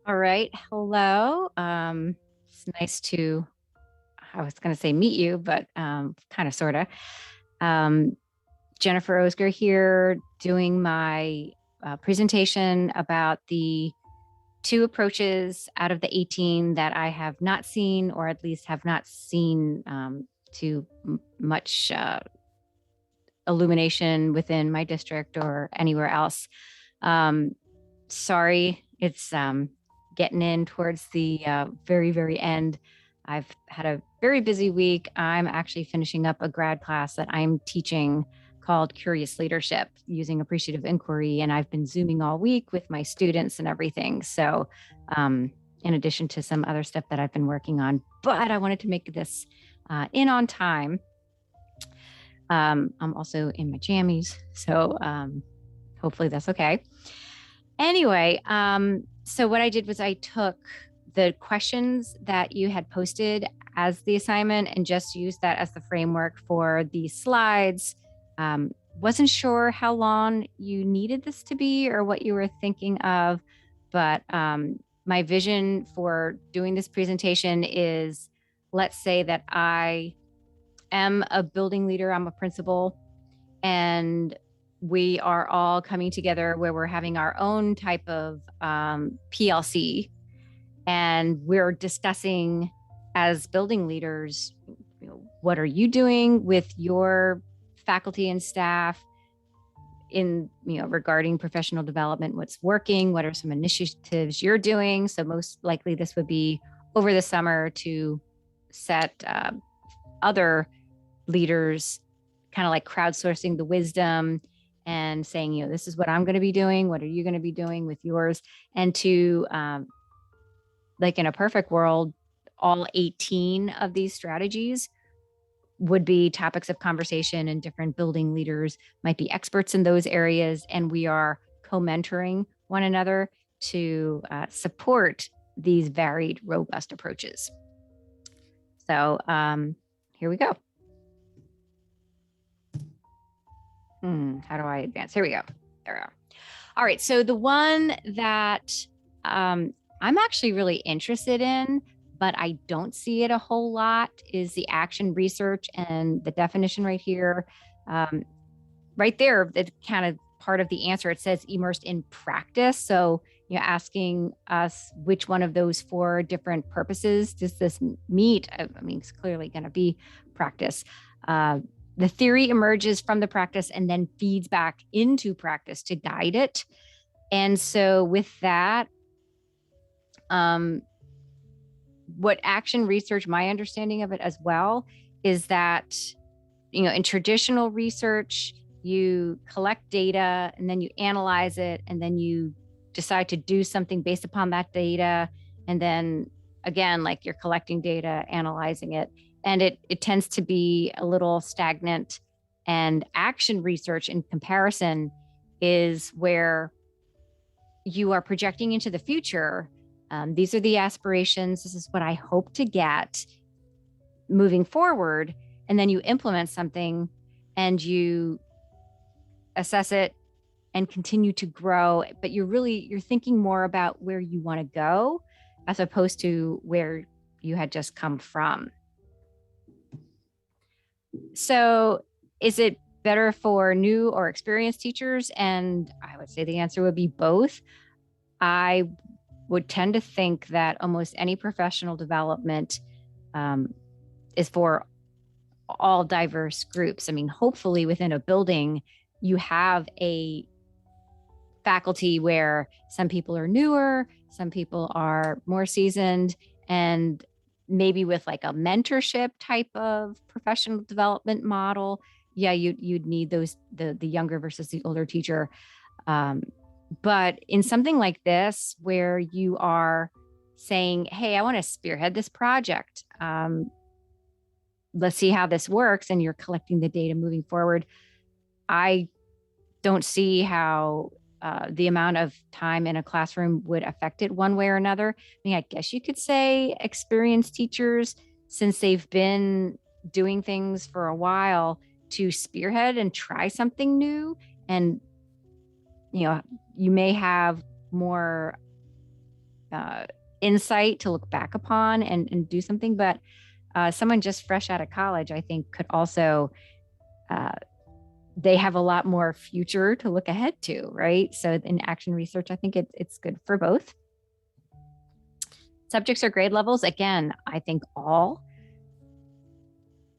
All right. Hello. It's nice to, I was going to say meet you, but kind of, sort of. Um, Jennifer Osger here doing my presentation about the two approaches out of the 18 that I have not seen, or at least have not seen to much illumination within my district or anywhere else. Um, Sorry, it's getting in towards the very, very end. I've had a very busy week. I'm actually finishing up a grad class that I'm teaching called Curious Leadership using appreciative inquiry. And I've been Zooming all week with my students and everything. So, in addition to some other stuff that I've been working on, but I wanted to make this in on time. I'm also in my jammies. So, hopefully that's okay. Anyway, so what I did was I took the questions that you had posted as the assignment and just used that as the framework for the slides. Wasn't sure how long you needed this to be or what you were thinking of, but my vision for doing this presentation is, let's say that I am a building leader, I'm a principal, and we are all coming together where we're having our own type of PLC, and we're discussing as building leaders, what are you doing with your faculty and staff in, regarding professional development, what's working, what are some initiatives you're doing. So most likely this would be over the summer to set other leaders, kind of like crowdsourcing the wisdom and saying, this is what I'm going to be doing. What are you going to be doing with yours? And to, like in a perfect world, all 18 of these strategies would be topics of conversation, and different building leaders might be experts in those areas. And we are co-mentoring one another to support these varied, robust approaches. So here we go. How do I advance? Here we go. There we go. All right. So the one that I'm actually really interested in, but I don't see it a whole lot, is the action research. And the definition right here, right there, that's kind of part of the answer. It says immersed in practice. So you're asking us which one of those four different purposes does this meet? I mean, it's clearly going to be practice. The theory emerges from the practice and then feeds back into practice to guide it. And so with that, what action research, my understanding of it as well, is that, in traditional research, you collect data and then you analyze it, and then you decide to do something based upon that data. And then again, like you're collecting data, analyzing it, and it tends to be a little stagnant. And action research, in comparison, is where you are projecting into the future. These are the aspirations. This is what I hope to get moving forward. And then you implement something and you assess it and continue to grow. But you're thinking more about where you want to go as opposed to where you had just come from. So is it better for new or experienced teachers? And I would say the answer would be both. I would tend to think that almost any professional development is for all diverse groups. I mean, hopefully within a building, you have a faculty where some people are newer, some people are more seasoned, and maybe with like a mentorship type of professional development model, you'd need those, the younger versus the older teacher. But in something like this, where you are saying, hey, I want to spearhead this project, let's see how this works, and you're collecting the data moving forward, I don't see how the amount of time in a classroom would affect it one way or another. I mean, I guess you could say experienced teachers, since they've been doing things for a while, to spearhead and try something new. And, you may have more insight to look back upon and do something. But someone just fresh out of college, I think, could also, they have a lot more future to look ahead to, right? So in action research, I think it's good for both. Subjects or grade levels, again, I think all.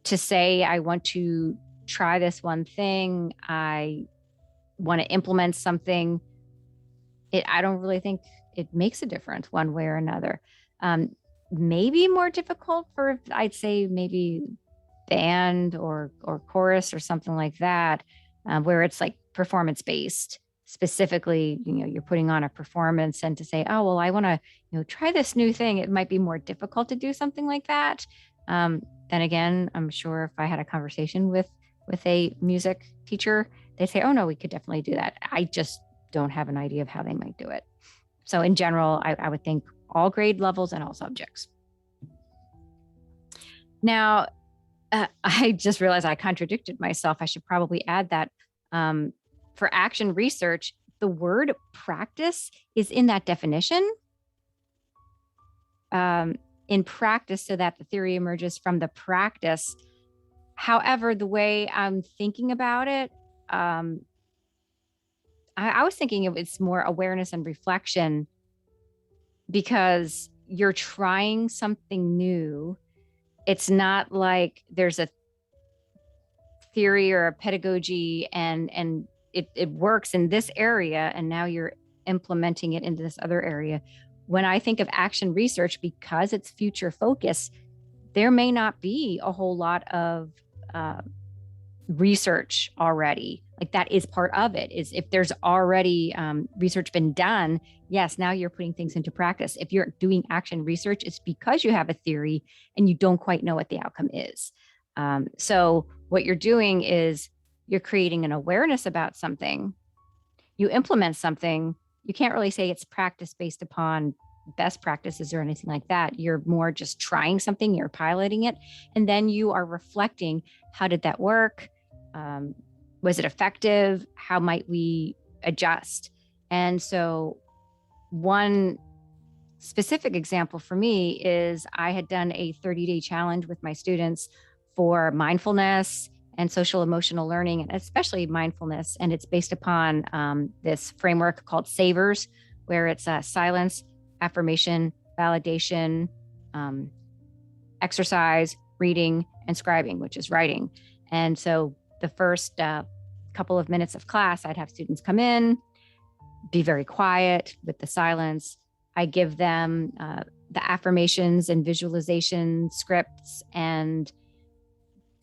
To say, I want to try this one thing, I want to implement something, I don't really think it makes a difference one way or another. Maybe more difficult for, I'd say, maybe band or chorus or something like that, where it's like performance based. Specifically, you're putting on a performance, and to say, oh, well, I want to, try this new thing. It might be more difficult to do something like that. Then again, I'm sure if I had a conversation with a music teacher, they say, oh no, we could definitely do that. I just don't have an idea of how they might do it. So in general, I would think all grade levels and all subjects. Now, I just realized I contradicted myself. I should probably add that for action research, the word practice is in that definition. In practice, so that the theory emerges from the practice. However, the way I'm thinking about it, I was thinking it's more awareness and reflection, because you're trying something new. It's not like there's a theory or a pedagogy and it works in this area, and now you're implementing it into this other area. When I think of action research, because it's future focused, there may not be a whole lot of research already. Like that is part of it, is if there's already research been done, yes, now you're putting things into practice. If you're doing action research, it's because you have a theory and you don't quite know what the outcome is. So what you're doing is you're creating an awareness about something, you implement something. You can't really say it's practice based upon best practices or anything like that. You're more just trying something, you're piloting it, and then you are reflecting, how did that work? Was it effective? How might we adjust? And so one specific example for me is I had done a 30-day challenge with my students for mindfulness and social emotional learning, and especially mindfulness. And it's based upon this framework called SAVERS, where it's silence, affirmation, validation, exercise, reading, and scribing, which is writing. And so the first couple of minutes of class, I'd have students come in, be very quiet with the silence. I give them the affirmations and visualization scripts, and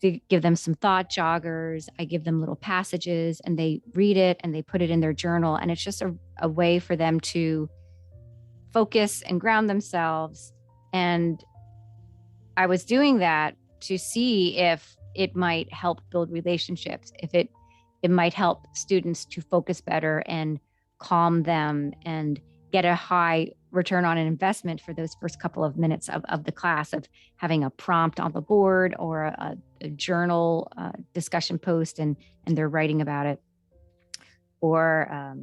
to give them some thought joggers. I give them little passages, and they read it and they put it in their journal. And it's just a way for them to focus and ground themselves. And I was doing that to see if it might help build relationships, if it might help students to focus better and calm them and get a high return on an investment for those first couple of minutes of the class, of having a prompt on the board or a journal discussion post, and they're writing about it, or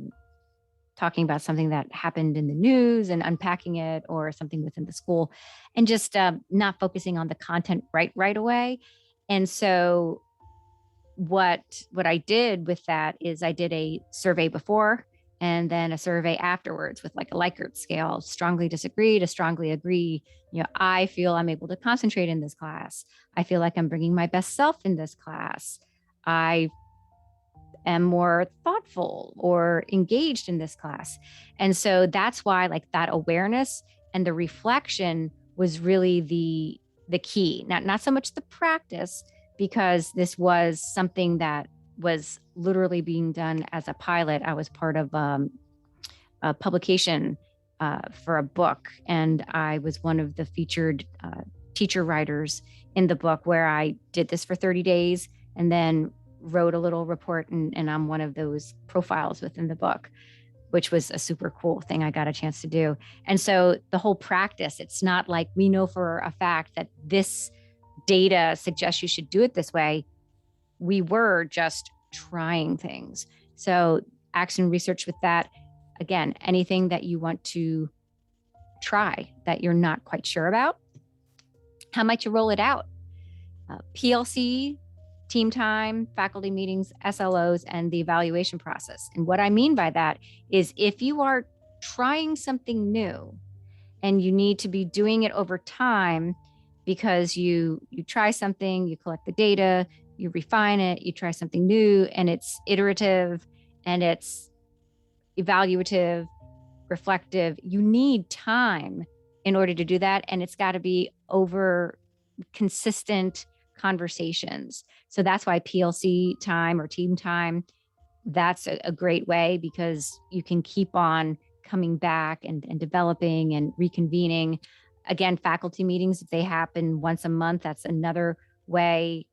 talking about something that happened in the news and unpacking it, or something within the school, and just not focusing on the content right away. And so what I did with that is I did a survey before and then a survey afterwards with like a Likert scale: strongly disagree to strongly agree. I feel I'm able to concentrate in this class. I feel like I'm bringing my best self in this class. I am more thoughtful or engaged in this class. And so that's why, like, that awareness and the reflection was really the key, not so much the practice, because this was something that was literally being done as a pilot. I was part of a publication for a book, and I was one of the featured teacher writers in the book, where I did this for 30 days and then wrote a little report, and I'm one of those profiles within the book, which was a super cool thing I got a chance to do. And so the whole practice, it's not like we know for a fact that this data suggests you should do it this way. We were just trying things. So action research with that, again, anything that you want to try that you're not quite sure about? How might you roll it out? PLC, team time, faculty meetings, SLOs, and the evaluation process. And what I mean by that is if you are trying something new and you need to be doing it over time because you try something, you collect the data, you refine it, you try something new, and it's iterative and it's evaluative, reflective. You need time in order to do that. And it's got to be over consistent conversations. So that's why PLC time or team time, that's a great way, because you can keep on coming back and developing and reconvening. Again, faculty meetings, if they happen once a month, that's another way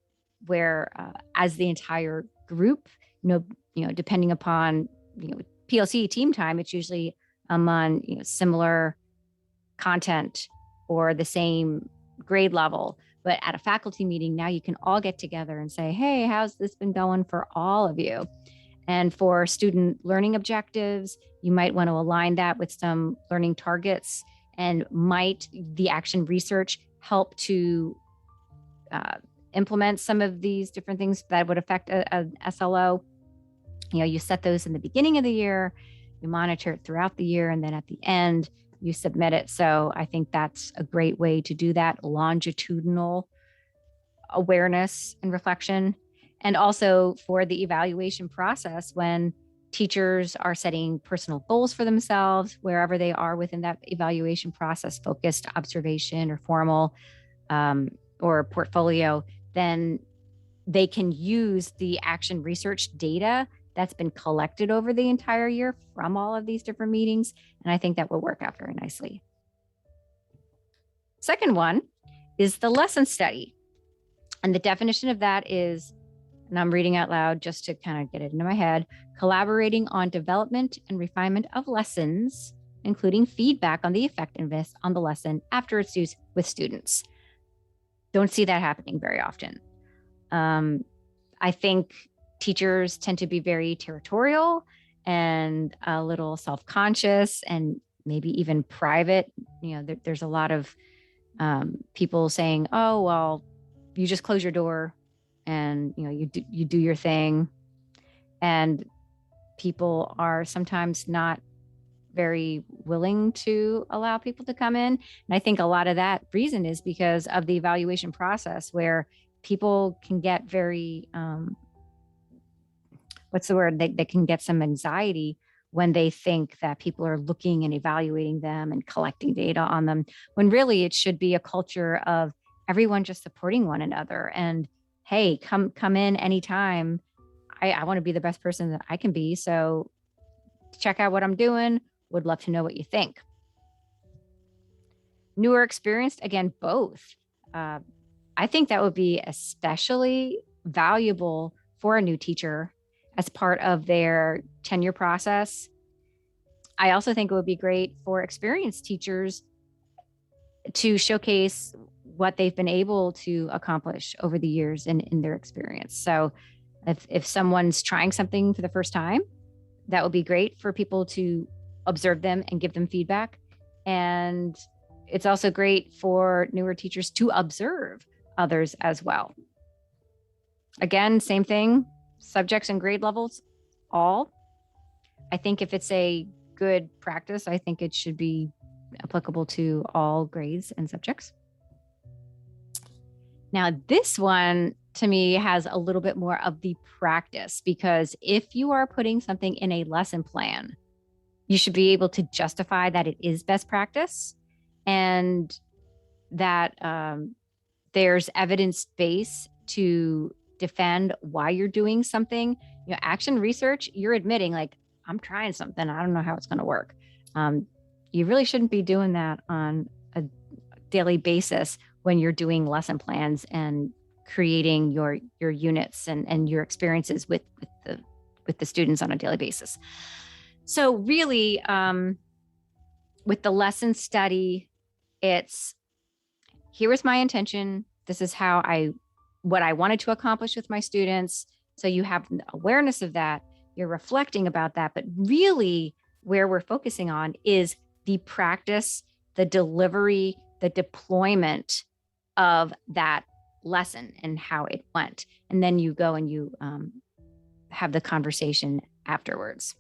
where as the entire group, depending upon, PLC team time, it's usually on, similar content or the same grade level. But at a faculty meeting, now you can all get together and say, hey, how's this been going for all of you? And for student learning objectives, you might want to align that with some learning targets, and might the action research help to implement some of these different things that would affect a SLO. You set those in the beginning of the year, you monitor it throughout the year, and then at the end, you submit it. So I think that's a great way to do that longitudinal awareness and reflection. And also for the evaluation process, when teachers are setting personal goals for themselves, wherever they are within that evaluation process, focused observation or formal or portfolio, then they can use the action research data that's been collected over the entire year from all of these different meetings. And I think that will work out very nicely. Second one is the lesson study. And the definition of that is, and I'm reading out loud just to kind of get it into my head, collaborating on development and refinement of lessons, including feedback on the effectiveness on the lesson after it's used with students. Don't see that happening very often. I think teachers tend to be very territorial and a little self-conscious and maybe even private. There's a lot of people saying, oh, well, you just close your door and, you do your thing. And people are sometimes not very willing to allow people to come in. And I think a lot of that reason is because of the evaluation process, where people can get very, they can get some anxiety when they think that people are looking and evaluating them and collecting data on them, when really it should be a culture of everyone just supporting one another. And hey, come in anytime. I want to be the best person that I can be. So check out what I'm doing. Would love to know what you think. Newer, experienced, again, both. I think that would be especially valuable for a new teacher as part of their tenure process. I also think it would be great for experienced teachers to showcase what they've been able to accomplish over the years in their experience. So if someone's trying something for the first time, that would be great for people to observe them and give them feedback. And it's also great for newer teachers to observe others as well. Again, same thing, subjects and grade levels, all. I think if it's a good practice, I think it should be applicable to all grades and subjects. Now, this one to me has a little bit more of the practice, because if you are putting something in a lesson plan, you should be able to justify that it is best practice and that there's evidence base to defend why you're doing something. Action research, you're admitting, like, I'm trying something, I don't know how it's going to work. You really shouldn't be doing that on a daily basis when you're doing lesson plans and creating your units and your experiences with the students on a daily basis. So really, with the lesson study, it's, here was my intention. This is what I wanted to accomplish with my students. So you have awareness of that, you're reflecting about that, but really where we're focusing on is the practice the delivery, the deployment of that lesson and how it went. And then you go and you have the conversation afterwards.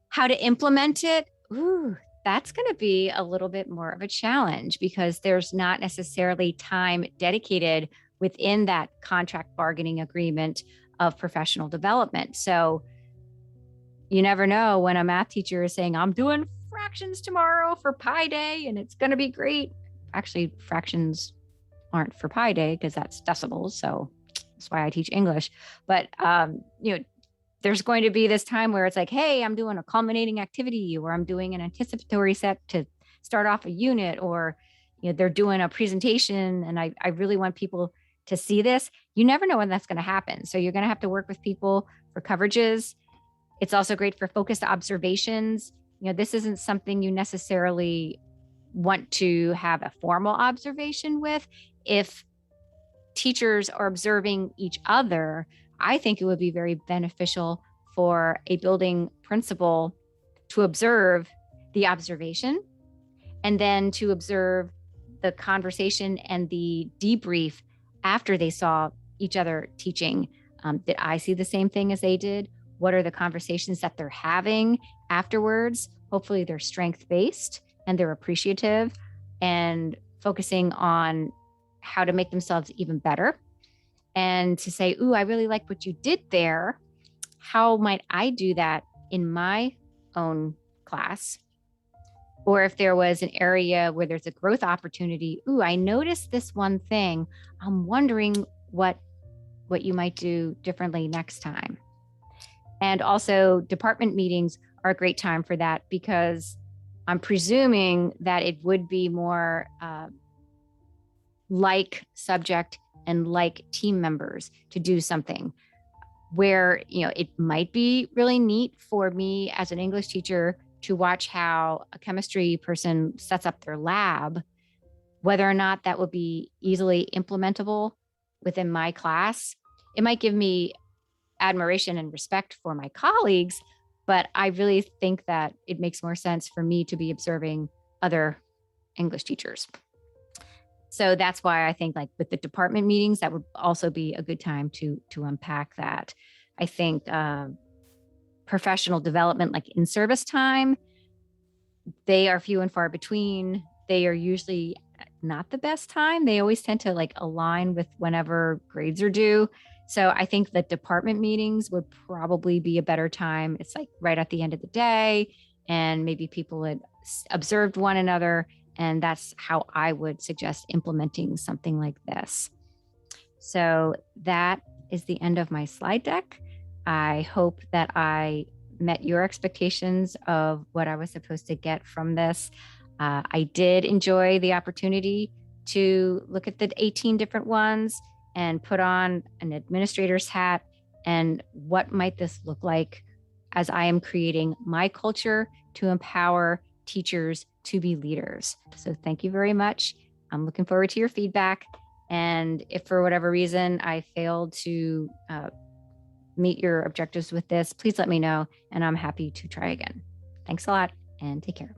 How to implement it? Ooh, that's going to be a little bit more of a challenge because there's not necessarily time dedicated within that contract bargaining agreement of professional development. So you never know when a math teacher is saying, I'm doing fractions tomorrow for Pi Day and it's going to be great. Actually, fractions aren't for Pi Day because that's decibels. So that's why I teach English. But, there's going to be this time where it's like, hey, I'm doing a culminating activity, or I'm doing an anticipatory set to start off a unit, or they're doing a presentation and I really want people to see this. You never know when that's going to happen. So you're going to have to work with people for coverages. It's also great for focused observations. This isn't something you necessarily want to have a formal observation with. If teachers are observing each other, I think it would be very beneficial for a building principal to observe the observation and then to observe the conversation and the debrief after they saw each other teaching. Did I see the same thing as they did? What are the conversations that they're having afterwards? Hopefully they're strength-based and they're appreciative and focusing on how to make themselves even better. And to say, ooh, I really like what you did there. How might I do that in my own class? Or if there was an area where there's a growth opportunity, ooh, I noticed this one thing. I'm wondering what you might do differently next time. And also department meetings are a great time for that because I'm presuming that it would be more like subject and like team members to do something where, it might be really neat for me as an English teacher to watch how a chemistry person sets up their lab, whether or not that would be easily implementable within my class. It might give me admiration and respect for my colleagues, but I really think that it makes more sense for me to be observing other English teachers. So that's why I think like with the department meetings, that would also be a good time to unpack that. I think professional development, like in service time, they are few and far between. They are usually not the best time. They always tend to like align with whenever grades are due. So I think the department meetings would probably be a better time. It's like right at the end of the day and maybe people had observed one another. And that's how I would suggest implementing something like this. So that is the end of my slide deck. I hope that I met your expectations of what I was supposed to get from this. I did enjoy the opportunity to look at the 18 different ones and put on an administrator's hat and what might this look like as I am creating my culture to empower teachers to be leaders. So thank you very much. I'm looking forward to your feedback. And if for whatever reason I failed to meet your objectives with this, please let me know and I'm happy to try again. Thanks a lot and take care.